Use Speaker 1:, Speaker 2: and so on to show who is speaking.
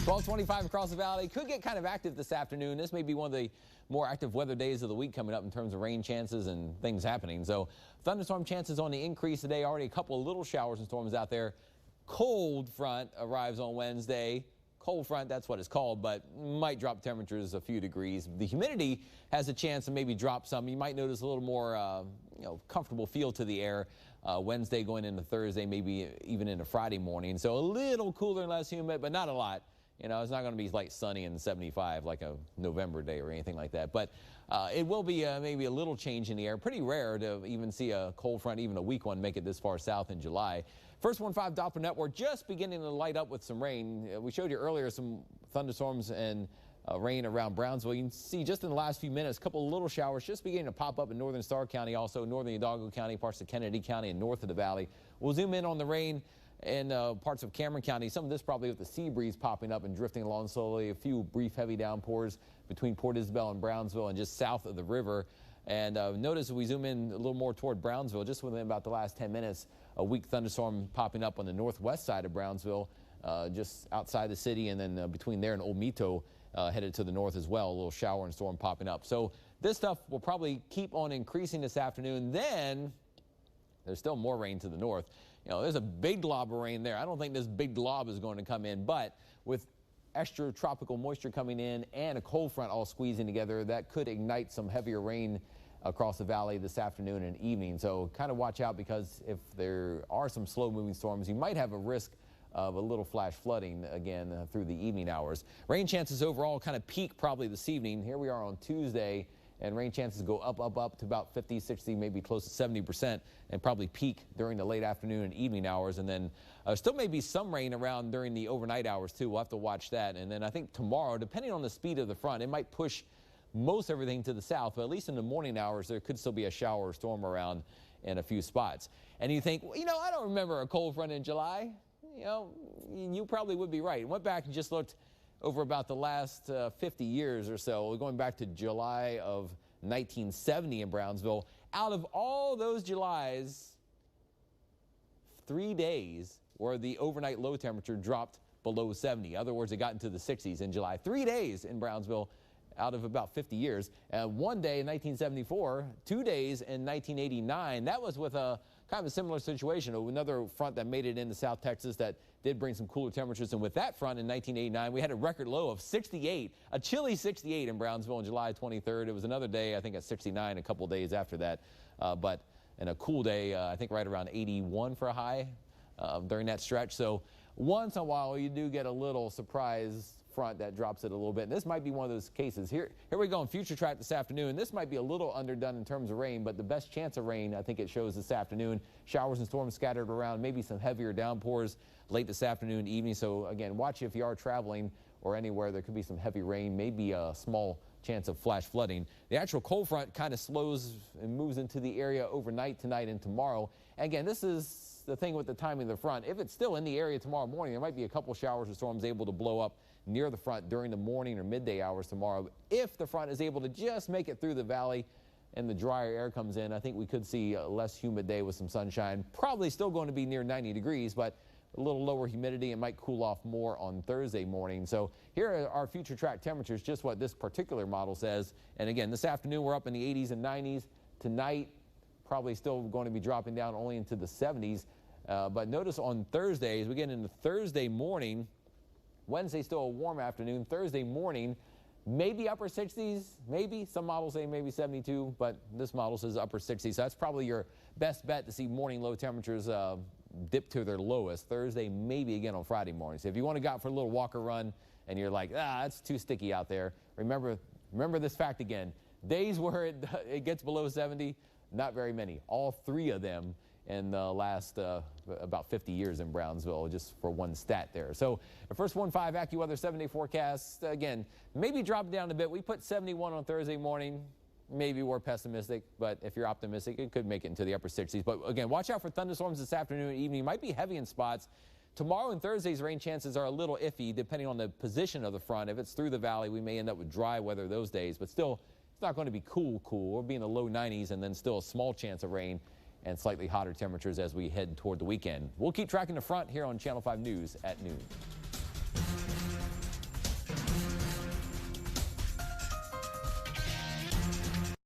Speaker 1: 1225 across the valley. Could get kind of active this afternoon. This may be one of the more active weather days of the week coming up in terms of rain chances and things happening. So thunderstorm chances on the increase today. Already a couple of little showers and storms out there. Cold front arrives on Wednesday. Cold front, that's what it's called, but might drop temperatures a few degrees. The humidity has a chance to maybe drop some. You might notice a little more comfortable feel to the air Wednesday going into Thursday, maybe even into Friday morning. So a little cooler and less humid, but not a lot. You know, it's not going to be like sunny and 75 like a November day or anything like that. But it will be maybe a little change in the air. Pretty rare to even see a cold front, even a weak one, make it this far south in July. First 1.5 Doppler network just beginning to light up with some rain. We showed you earlier some thunderstorms and rain around Brownsville. You can see just in the last few minutes, a couple of little showers just beginning to pop up in northern Starr County, also northern Hidalgo County, parts of Kennedy County, and north of the valley. We'll zoom in on the rain in parts of Cameron County. Some of this probably with the sea breeze popping up and drifting along slowly. A few brief heavy downpours between Port Isabel and Brownsville and just south of the river. And notice we zoom in a little more toward Brownsville, just within about the last 10 minutes, a weak thunderstorm popping up on the northwest side of Brownsville, just outside the city, and then between there and Old Mito, headed to the north as well, a little shower and storm popping up. So this stuff will probably keep on increasing this afternoon. Then there's still more rain to the north. You know, there's a big glob of rain there. I don't think this big glob is going to come in, but with extra tropical moisture coming in and a cold front all squeezing together, that could ignite some heavier rain across the valley this afternoon and evening. So kind of watch out, because if there are some slow moving storms, you might have a risk of a little flash flooding again through the evening hours. Rain chances overall kind of peak probably this evening. Here we are on Tuesday, and rain chances go up to about 50, 60, maybe close to 70%, and probably peak during the late afternoon and evening hours. And then still may be some rain around during the overnight hours too. We'll have to watch that. And then I think tomorrow, depending on the speed of the front, it might push most everything to the south, but at least in the morning hours, there could still be a shower or storm around in a few spots. And you think, well, you know, I don't remember a cold front in July. You know, you probably would be right. Went back and just looked over about the last 50 years or so, going back to July of 1970 in Brownsville. Out of all those Julys, 3 days where the overnight low temperature dropped below 70. In other words, it got into the 60s in July. 3 days in Brownsville out of about 50 years. 1 day in 1974, 2 days in 1989. That was with a kind of a similar situation, another front that made it into South Texas that did bring some cooler temperatures. And with that front in 1989, we had a record low of 68, a chilly 68 in Brownsville on July 23rd. It was another day, I think, at 69 a couple days after that. But in a cool day, I think right around 81 for a high during that stretch. So once in a while, you do get a little surprise front that drops it a little bit. And this might be one of those cases. Here we go on Future Track this afternoon. This might be a little underdone in terms of rain, but the best chance of rain, I think it shows this afternoon. Showers and storms scattered around, maybe some heavier downpours late this afternoon, evening. So again, watch if you are traveling or anywhere, there could be some heavy rain, maybe a small chance of flash flooding. The actual cold front kind of slows and moves into the area overnight tonight and tomorrow. And again, this is the thing with the timing of the front. If it's still in the area tomorrow morning, there might be a couple showers or storms able to blow up near the front during the morning or midday hours tomorrow. If the front is able to just make it through the valley and the drier air comes in, I think we could see a less humid day with some sunshine. Probably still going to be near 90 degrees, but a little lower humidity and might cool off more on Thursday morning. So here are our future track temperatures, just what this particular model says. And again, this afternoon we're up in the 80s and 90s. Tonight, probably still going to be dropping down only into the 70s. But notice on Thursday, as we get into Thursday morning, Wednesday still a warm afternoon. Thursday morning, maybe upper 60s, maybe. Some models say maybe 72, but this model says upper 60s. So that's probably your best bet to see morning low temperatures dip to their lowest. Thursday, maybe again on Friday morning. So if you want to go out for a little walk or run and you're like, it's too sticky out there, remember this fact again. Days where it gets below 70, not very many. All three of them in the last about 50 years in Brownsville, just for one stat there. So the first 1.5 AccuWeather 7-day forecast, again, maybe drop down a bit. We put 71 on Thursday morning. Maybe we're pessimistic, but if you're optimistic, it could make it into the upper 60s. But again, watch out for thunderstorms this afternoon and evening. Might be heavy in spots. Tomorrow and Thursday's rain chances are a little iffy depending on the position of the front. If it's through the valley, we may end up with dry weather those days, but still, it's not going to be cool. We'll be in the low 90s and then still a small chance of rain and slightly hotter temperatures as we head toward the weekend. We'll keep tracking the front here on Channel 5 News at noon.